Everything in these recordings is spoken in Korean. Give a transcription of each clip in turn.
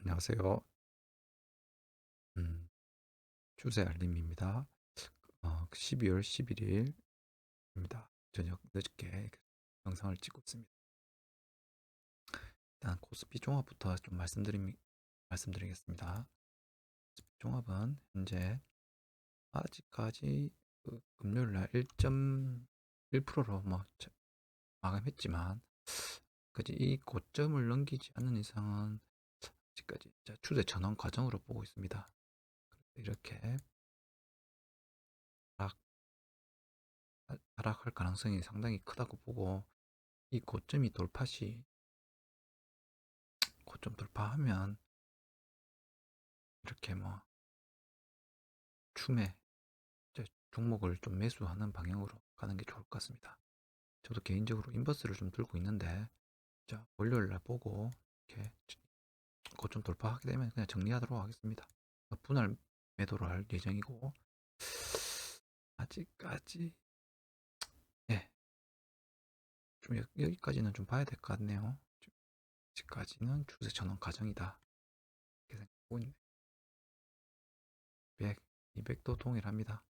안녕하세요. 음, 주제 알림입니다. 12월 11일입니다. 저녁 늦게 영상을 찍고 있습니다. 일단 코스피 종합부터 좀 말씀드리겠습니다. 코스피 종합은 현재 아직까지 금요일 날 1.1%로 마감했지만, 까지 이 고점을 넘기지 않는 이상은 아직까지 추세 전환 과정으로 보고 있습니다. 이렇게 하락, 하락할 가능성이 상당히 크다고 보고, 이 고점이 고점 돌파하면 이렇게 춤에 종목을 좀 매수하는 방향으로 가는 게 좋을 것 같습니다. 저도 개인적으로 인버스를 좀 들고 있는데, 월요일 날 보고 이렇게 고점 돌파하게 되면 그냥 정리하도록 하겠습니다. 분할 매도를 할 예정이고, 아직까지 예, 좀 여기까지는 좀 봐야 될 것 같네요. 아직까지는 추세 전환 과정이다, 이렇게 생각하고 있네. 100, 200도 동일합니다.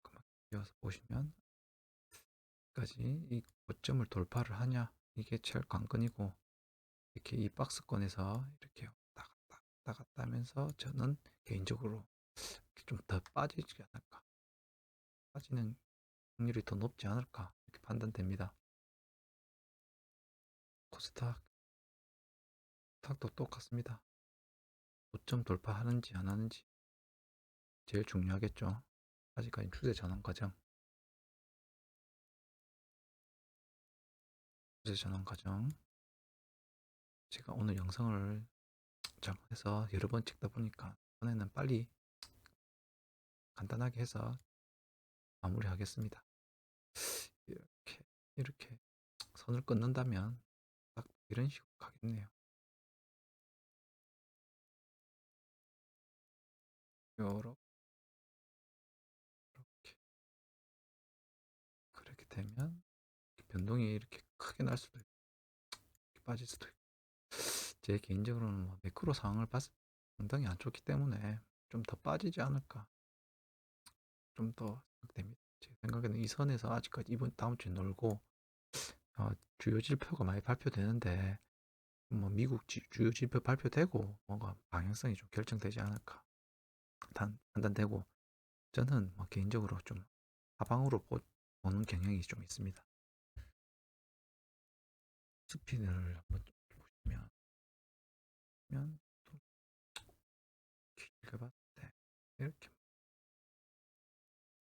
그만 이어서 보시면, 까지 이 고점을 돌파를 하냐, 이게 제일 관건이고, 이렇게 이 박스권에서 이렇게 왔다 갔다 왔다 갔다 하면서 저는 개인적으로 좀 더 빠지지 않을까, 빠지는 확률이 더 높지 않을까, 이렇게 판단됩니다. 코스닥도 똑같습니다. 고점 돌파하는지 안 하는지 제일 중요하겠죠. 아직까지 추세 전환 과정, 추세 전환 과정. 제가 오늘 영상을 잘못해서 여러 번 찍다 보니까 이번에는 빨리 간단하게 해서 마무리하겠습니다. 이렇게 선을 끊는다면 딱 이런 식으로 가겠네요. 요렇게, 그렇게 되면 변동이 이렇게 크게 날 수도 있고 빠질 수도 있고, 제 개인적으로는 매크로 상황을 봤을 때 상당히 안 좋기 때문에 좀 더 빠지지 않을까, 좀 더 생각됩니다. 제 생각에는 이 선에서 아직까지 이번 다음 주에 놀고, 주요 지표가 많이 발표되는데, 미국 주요 지표 발표되고 뭔가 방향성이 좀 결정되지 않을까 판단되고, 저는 개인적으로 좀 하방으로 보는 경향이 좀 있습니다. 스피드를 한번 보시면 또 길게 봤을 때 이렇게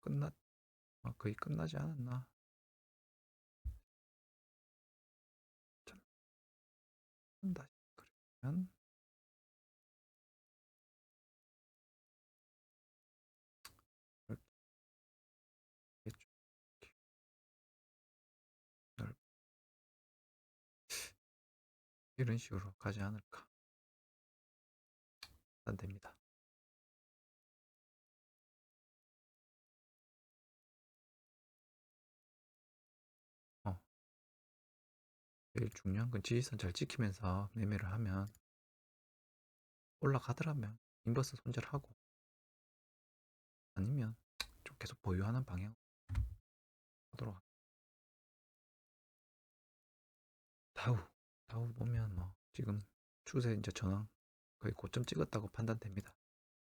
끝났 거의 끝나지 않았나. 다시 그러면 이렇게 이런 식으로 가지 않을까 판단됩니다. 어, 제일 중요한 건 지지선 잘 지키면서 매매를 하면, 올라가더라면 인버스 손절하고, 아니면 좀 계속 보유하는 방향 하도록. 다우 다우 보면 지금 추세 이제 전환 거의 고점 찍었다고 판단됩니다.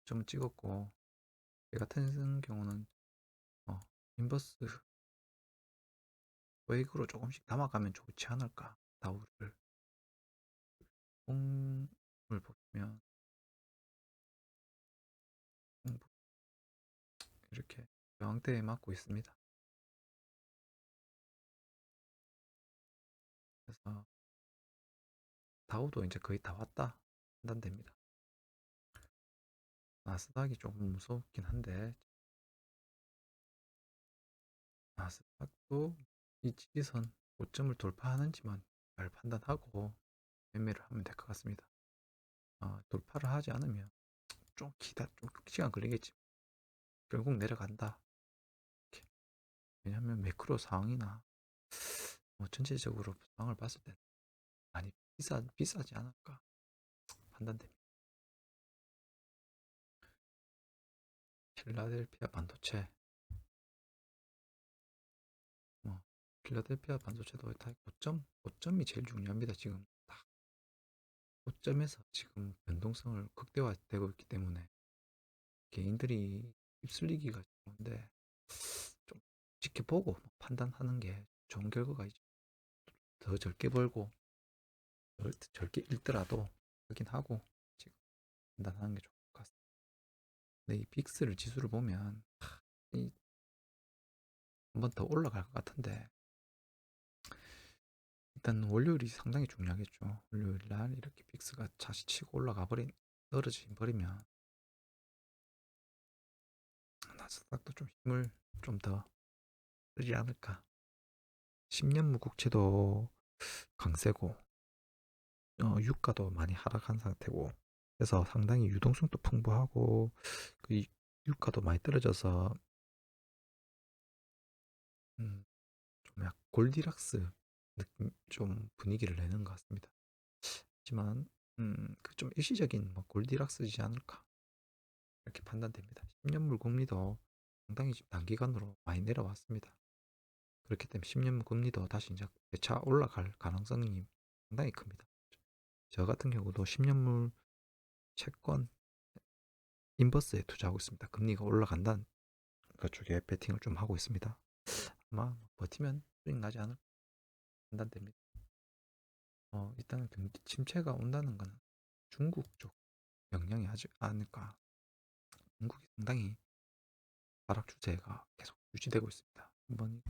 고점 찍었고, 제 같은 경우는 인버스 웨이크로 조금씩 담아가면 좋지 않을까. 다우를 뽕을 보시면 이렇게 저항대에 맞고 있습니다. 그래서 다우도 이제 거의 다 왔다 판단됩니다. 나스닥이 조금 무섭긴 한데, 나스닥도 이 지지선 고점을 돌파하는지만 잘 판단하고 매매를 하면 될 것 같습니다. 돌파를 하지 않으면 좀 시간 걸리겠지. 결국 내려간다. 이렇게. 왜냐하면 매크로 상황이나 전체적으로 상황을 봤을 때 많이 비싸지 않을까 판단됩니다. 필라델피아 반도체, 뭐 필라델피아 반도체도 다 고점이 제일 중요합니다. 지금 딱 고점에서 지금 변동성을 극대화되고 있기 때문에 개인들이 휩쓸리기가 좋은데 좀 지켜보고 판단하는 게 좋은 결과가 있죠. 더 적게 벌고 적게 잃더라도 확인하고 지금 판단하는 게 좋을 것 같습니다. 근데 이 빅스를 지수를 보면 한 번 더 올라갈 것 같은데 일단 월요일이 상당히 중요하겠죠. 월요일 날 이렇게 빅스가 다시 치고 떨어져 버리면 나스닥도 좀 힘을 좀 더 쓰지 않을까. 10년무 국채도 강세고 유가도 많이 하락한 상태고 그래서 상당히 유동성도 풍부하고 그 유가도 많이 떨어져서 좀 약 골디락스 느낌 좀 분위기를 내는 것 같습니다. 하지만 그 좀 일시적인 뭐 골디락스지 않을까 이렇게 판단됩니다. 10년물 금리도 상당히 지금 단기간으로 많이 내려왔습니다. 그렇기 때문에 10년물 금리도 다시 이제 재차 올라갈 가능성이 상당히 큽니다. 저 같은 경우도 10년물 채권 인버스에 투자하고 있습니다. 금리가 올라간다는 그쪽에 베팅을 좀 하고 있습니다. 아마 버티면 수익 나지 않을까 판단됩니다. 일단은 경기 침체가 온다는 건 중국 쪽 영향이 하지 않을까. 중국이 상당히 하락 추세가 계속 유지되고 있습니다. 한번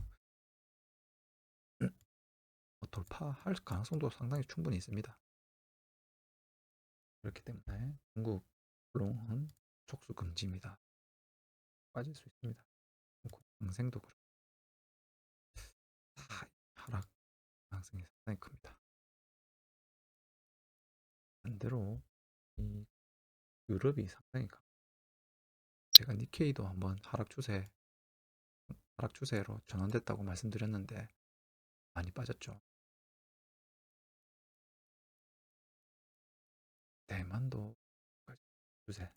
돌파할 가능성도 상당히 충분히 있습니다. 그렇기 때문에 중국 롱은 촉수 금지입니다. 빠질 수 있습니다. 강생도 그렇고 다 하락 가능성이 상당히 큽니다. 반대로 이 유럽이 상당히 제가 니케이도 한번 하락 추세로 전환됐다고 말씀드렸는데 많이 빠졌죠. 대만도 추세,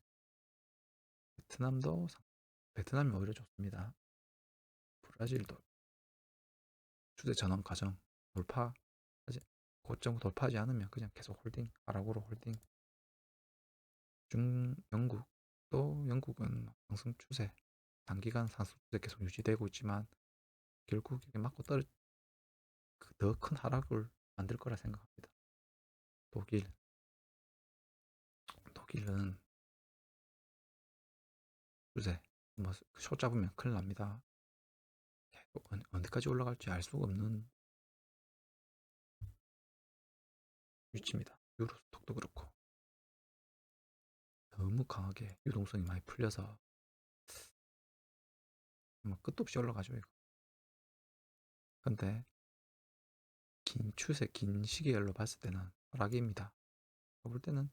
베트남이 오히려 좋습니다. 브라질도 추세 전환 과정 돌파하지 고점 돌파하지 않으면 그냥 계속 홀딩 하락으로 홀딩. 영국은 상승 추세 단기간 상승 추세 계속 유지되고 있지만 결국 이게 맞고 더 큰 하락을 만들 거라 생각합니다. 독일은 추세 뭐쇼 잡으면 큰일 납니다. 언제까지 올라갈지 알 수가 없는 위치입니다. 유로스톡도 그렇고 너무 강하게 유동성이 많이 풀려서 끝도 없이 올라가죠. 이거. 근데 긴 시계열로 봤을 때는 하락입니다. 볼 때는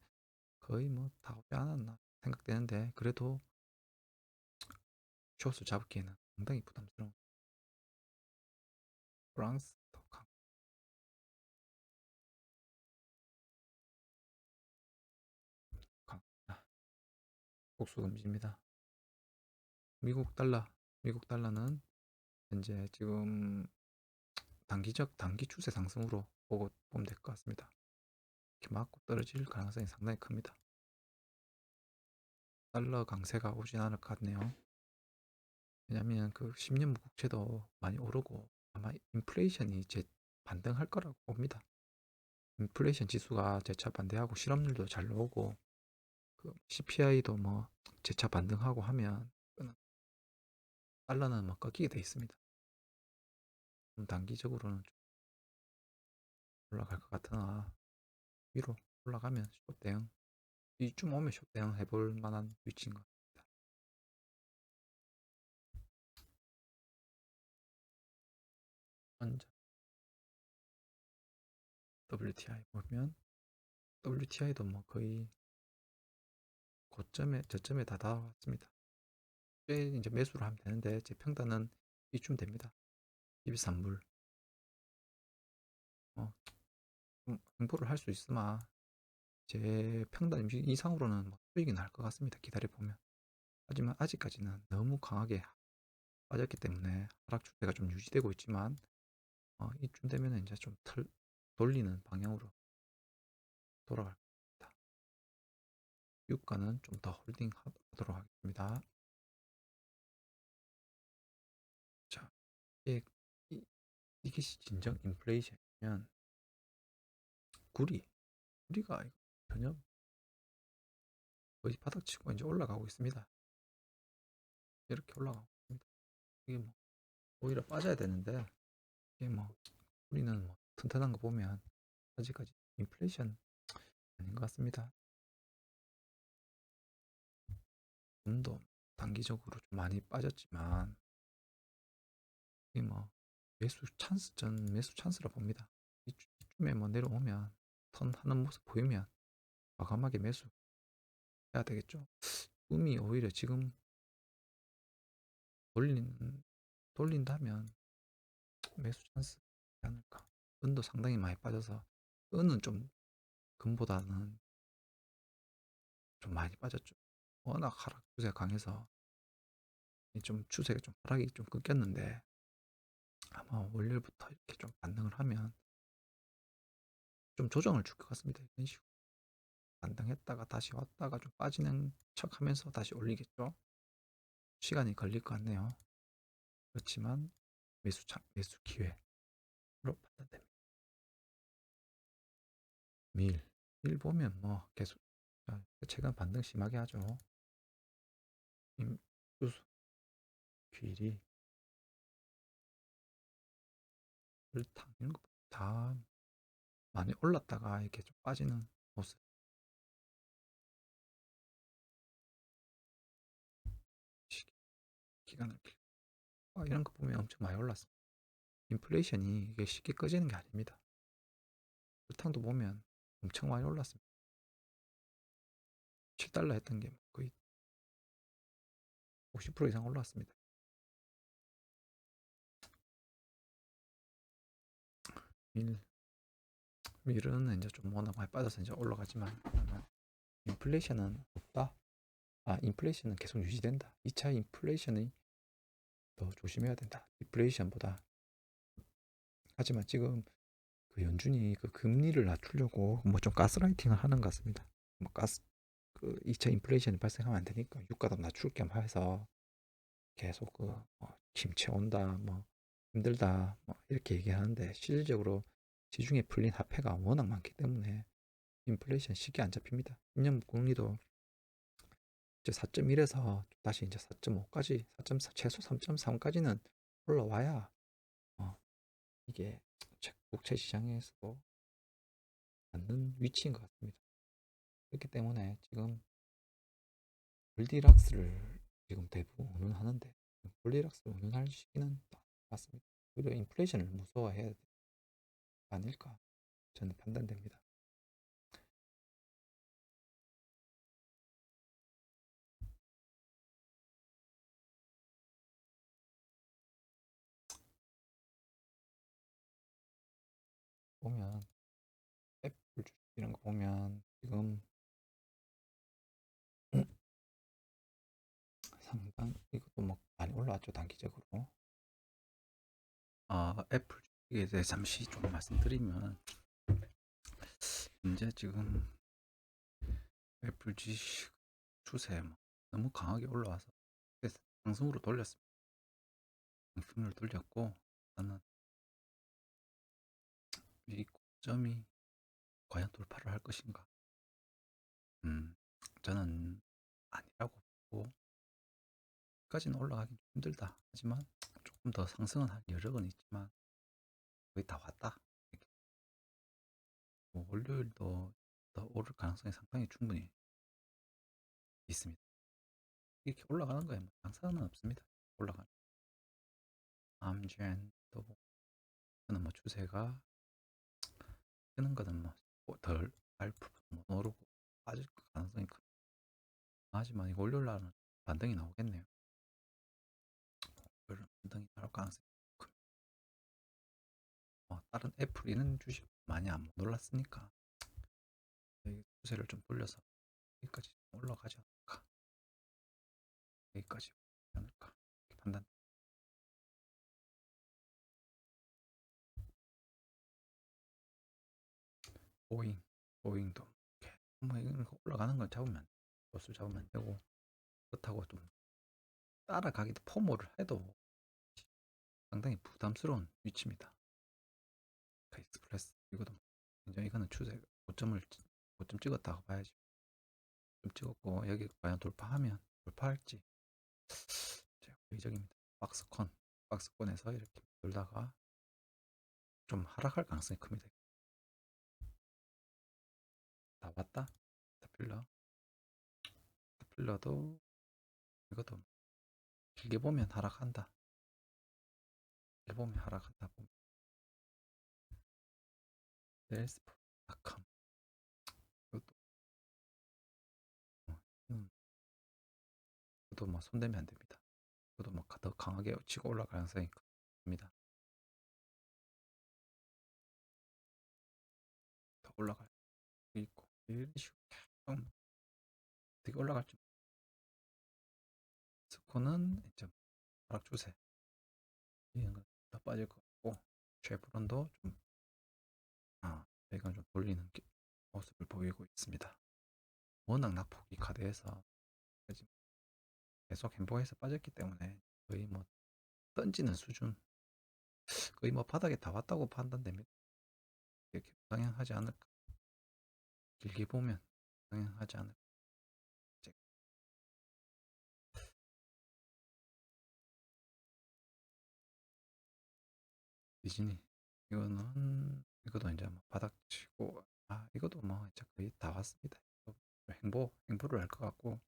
거의 뭐 다 오지 않았나 생각되는데 그래도 숏을 잡기에는 상당히 부담스러운 프랑스도 복수 금지입니다. 미국 달러는 현재 지금 단기 추세 상승으로 보면 될 것 같습니다. 이렇게 맞고 떨어질 가능성이 상당히 큽니다. 달러 강세가 오진 않을 것 같네요. 왜냐하면 그 10년 무국채도 많이 오르고 아마 인플레이션이 반등할 거라고 봅니다. 인플레이션 지수가 재차 반대하고 실업률도 잘 나오고 그 CPI도 뭐 재차 반등하고 하면 달러는 뭐 꺾이게 돼 있습니다. 단기적으로는 좀 올라갈 것 같으나 위로 올라가면 숏 대응 이쯤 오면 숏 대응 해볼 만한 위치인 것 같습니다. 현재 WTI 보면 WTI도 뭐 거의 저점에 다 닿았습니다. 이제 매수를 하면 되는데 제 평단은 이쯤 됩니다. 13불. 어, 행보를 할 수 있으마 제 평단 이상으로는 뭐 수익이 날 것 같습니다. 기다려 보면. 하지만 아직까지는 너무 강하게 빠졌기 때문에 하락 추세가 좀 유지되고 있지만 이쯤 되면 이제 좀 돌리는 방향으로 돌아갈 겁니다. 유가는 좀 더 홀딩하도록 하겠습니다. 자, 이게, 이게 진정 인플레이션이면 구리가 전혀 거의 바닥치고 이제 올라가고 있습니다. 이렇게 올라가고 있습니다. 이게 뭐 오히려 빠져야 되는데 이게 뭐 우리는 뭐 튼튼한 거 보면 아직까지 인플레이션 아닌 것 같습니다. 돈도 단기적으로 좀 많이 빠졌지만 이게 뭐 매수 찬스라 봅니다. 이쯤에 뭐 내려오면 턴 하는 모습 보이면 과감하게 매수 해야 되겠죠. 꿈이 오히려 지금 돌린다면 매수 찬스 않을까. 은도 상당히 많이 빠져서 은은 좀 금보다는 좀 많이 빠졌죠. 워낙 하락 추세가 강해서 좀 추세가 좀 하락이 좀 끊겼는데 아마 월요일부터 이렇게 좀 반등을 하면 좀 조정을 줄 것 같습니다. 이런 식으로 반등했다가 다시 왔다가 좀 빠지는 척하면서 다시 올리겠죠. 시간이 걸릴 것 같네요. 그렇지만 매수 기회로 판단됩니다. 밀 보면 뭐 계속 최근 반등 심하게 하죠. 수수, 귀리, 설탕 이런 거 다 많이 올랐다가 이렇게 좀 빠지는 모습. 기간을 길게 이런 거 보면 엄청 많이 올랐어. 인플레이션이 이게 쉽게 꺼지는 게 아닙니다. 설탕도 보면 엄청 많이 올랐습니다. 7달러 했던 게 거의 50% 이상 올랐습니다. 밀은 이제 좀 워낙 많이 빠져서 이제 올라가지만 인플레이션은 없다. 인플레이션은 계속 유지된다. 2차 인플레이션이 더 조심해야 된다. 디플레이션보다. 하지만 지금 그 연준이 그 금리를 낮추려고 뭐 좀 가스라이팅을 하는 것 같습니다. 뭐 그 2차 인플레이션이 발생하면 안 되니까 유가도 낮출 겸 해서 계속 침체 온다, 뭐 힘들다, 뭐 이렇게 얘기하는데 실질적으로 시중에 풀린 화폐가 워낙 많기 때문에 인플레이션 쉽게 안 잡힙니다. 10년 국리도 이제 4.1에서 다시 이제 4.5까지, 4.4 최소 3.3까지는 올라와야 이게 국채 시장에서 맞는 위치인 것 같습니다. 그렇기 때문에 지금 골디락스를 지금 대부분 운운하는데 골디락스 운운할 시기는 맞습니다. 오히려 인플레이션을 무서워해야 아닐까 저는 판단됩니다. 보면 애플 주식 이런 거 보면 지금 상당 이것도 뭐 많이 올라왔죠 단기적으로. 애플 주식에 대해 잠시 좀 말씀드리면 이제 지금 애플 주식 추세 너무 강하게 올라와서 상승으로 돌렸습니다. 상승을 돌렸고 저는 이 고점이 과연 돌파를 할 것인가? 저는 아니라고 보고 까지는 올라가기 힘들다. 하지만 조금 더 상승은 한 여력은 있지만 거의 다 왔다. 뭐 월요일도 더 오를 가능성이 상당히 충분히 있습니다. 이렇게 올라가는 거에 뭐 장사는 없습니다. 올라가는 암젠도 저는 뭐 추세가 뜨는 거는 뭐덜 알프 못 오르고 빠질 가능성이 큰. 하지만 이거 월요일 날은 반등이 나오겠네요. 월요일 반등이 나올 가능성이 큽니다. 다른 애플 이런 주식 많이 안 놀랐으니까 이 추세를 좀 돌려서 여기까지 올라가지 않을까, 여기까지 오지 않을까 이렇게 판단. 보잉, 보잉도 이렇게 뭐 이런 거 올라가는 걸 잡으면, 로스를 잡으면 안 되고, 그렇다고 좀 따라가기도 포모를 해도 상당히 부담스러운 위치입니다. 익스프레스 이것도 굉장히, 이거는 추세 고점 찍었다고 봐야지. 좀 찍었고 여기 과연 돌파하면, 돌파할지 회의적입니다. 박스권에서 이렇게 돌다가 좀 하락할 가능성이 큽니다. 다 왔다. 스타필러도 이것도 길게 보면 하락한다. 길게 보면 하락한다. 보면 셀스포닷컴 이것도 이것도 뭐 손대면 안 됩니다. 이것도 뭐 더 강하게 치고 올라갈 가능성이 큽니다. 더 올라갈 수 있고 이런 식으로 계속 어떻게 올라갈지. 스코는 이제 하락 추세, 이런 건더 빠질 것 같고, 쉐브론도 좀 이건 좀 돌리는 모습을 보이고 있습니다. 워낙 낙폭이 가대해서 계속 햄버거에서 빠졌기 때문에 거의 뭐 던지는 수준, 거의 뭐 바닥에 다 왔다고 판단됩니다. 이렇게 상향하지 않을까, 길게 보면 상향하지 않을까. 디즈니 이것도 이제 뭐 바닥 치고, 이것도 뭐 이제 거의 다 왔습니다. 행보를 할 것 같고,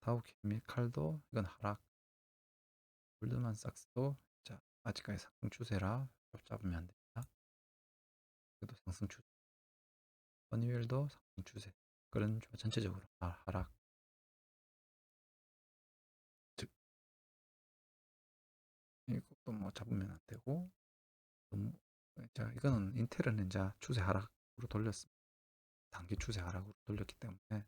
다우케미칼도 이건 하락, 골드만삭스도 자 아직까지 상승 추세라 잡으면 안 됩니다. 그래도 상승 추세. 허니웰도 상승 추세. 그런 전체적으로 하락. 즉 이것도 뭐 잡으면 안 되고, 너무, 자 이거는 인텔은 이제 추세 하락으로 돌렸습니다. 단기 추세 하락으로 돌렸기 때문에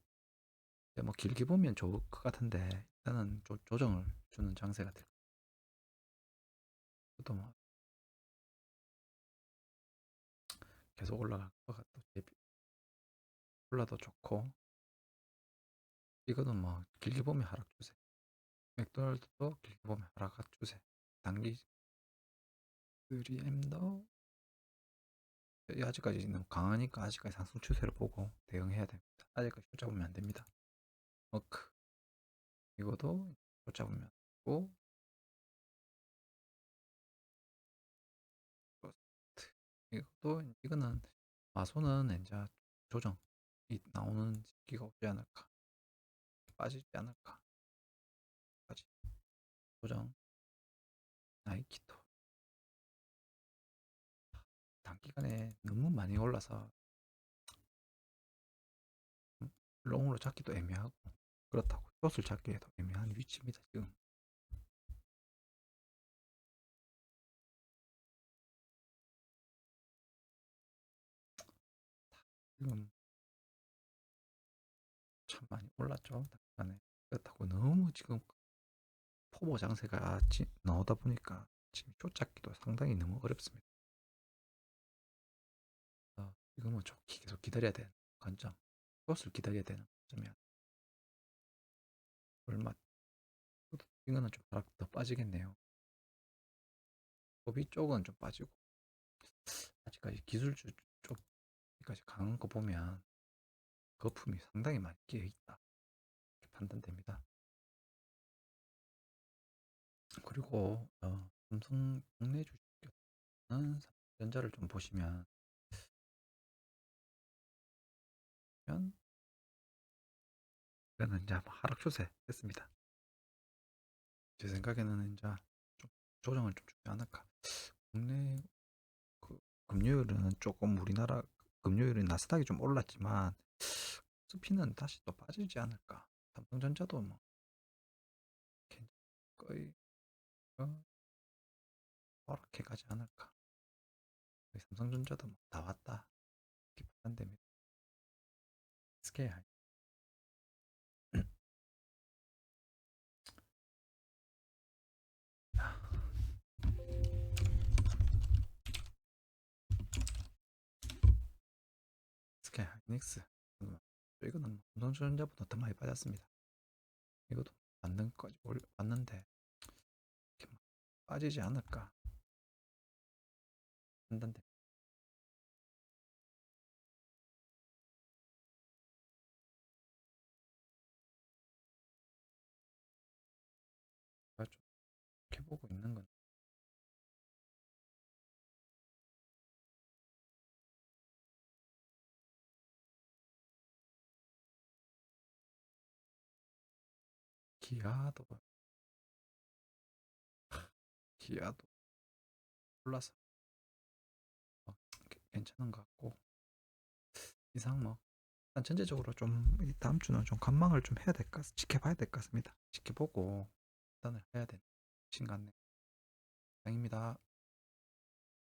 뭐 길게 보면 좋을 것 같은데, 일단은 조정을 주는 장세가 될 것도 뭐 계속 올라갈 것 같고, 올라도 좋고, 이거는 뭐 길게 보면 하락 추세. 맥도날드도 길게 보면 하락 추세. 단기 3M도 아직까지 너무 강하니까 아직까지 상승 추세를 보고 대응해야 됩니다. 아직까지 쫓아보면 안 됩니다. 워크 이것도 쫓아보면 안 되고, 이것도, 이거는 마소는 이제 조정이 나오는 시기가 오지 않을까, 빠지지 않을까, 빠지 조정. 나이키도 단기간에 너무 많이 올라서 롱으로 잡기도 애매하고, 그렇다고 숏을 잡기에도 애매한 위치입니다. 지금 참 많이 올랐죠. 단기간에. 그렇다고 너무 지금 포모 장세가 나오다 보니까 지금 숏 잡기도 상당히 너무 어렵습니다. 지금은 좀 계속 기다려야 되는 관점, 숏을 기다려야 되는 관점이야. 얼마 이거는 좀 하락 더 빠지겠네요. 소비 쪽은 좀 빠지고, 아직까지 기술주 쪽까지 강한 거 보면 거품이 상당히 많이 끼어 있다 이렇게 판단됩니다. 그리고 삼성 국내 주식은 삼성전자를 좀 보시면 이거는 이제 하락 추세 됐습니다. 제 생각에는 이제 좀 조정을 좀 주지 않을까. 국내 그 금요일은 조금 우리나라 금요일은 나스닥이 좀 올랐지만 스피는 다시 또 빠지지 않을까. 삼성전자도 뭐 거의 하락해 가지 않을까. 삼성전자도 뭐 다 왔다. 이렇게 판단됩니다. SK 하이닉스 이거는 삼성전자보다 더 많이 빠졌습니다. 이것도 맞는 거지 맞는데 이렇게 막 빠지지 않을까 판단돼. 제가 좀 이렇게 보고 있는 건 기아도 기아도 올라서 괜찮은 것 같고 이상 뭐 일단 전체적으로 좀 다음 주는 좀 관망을 좀 해야 될 것 같, 지켜봐야 될 것 같습니다. 지켜보고 판단을 해야 되는 시간 같네요. 입니다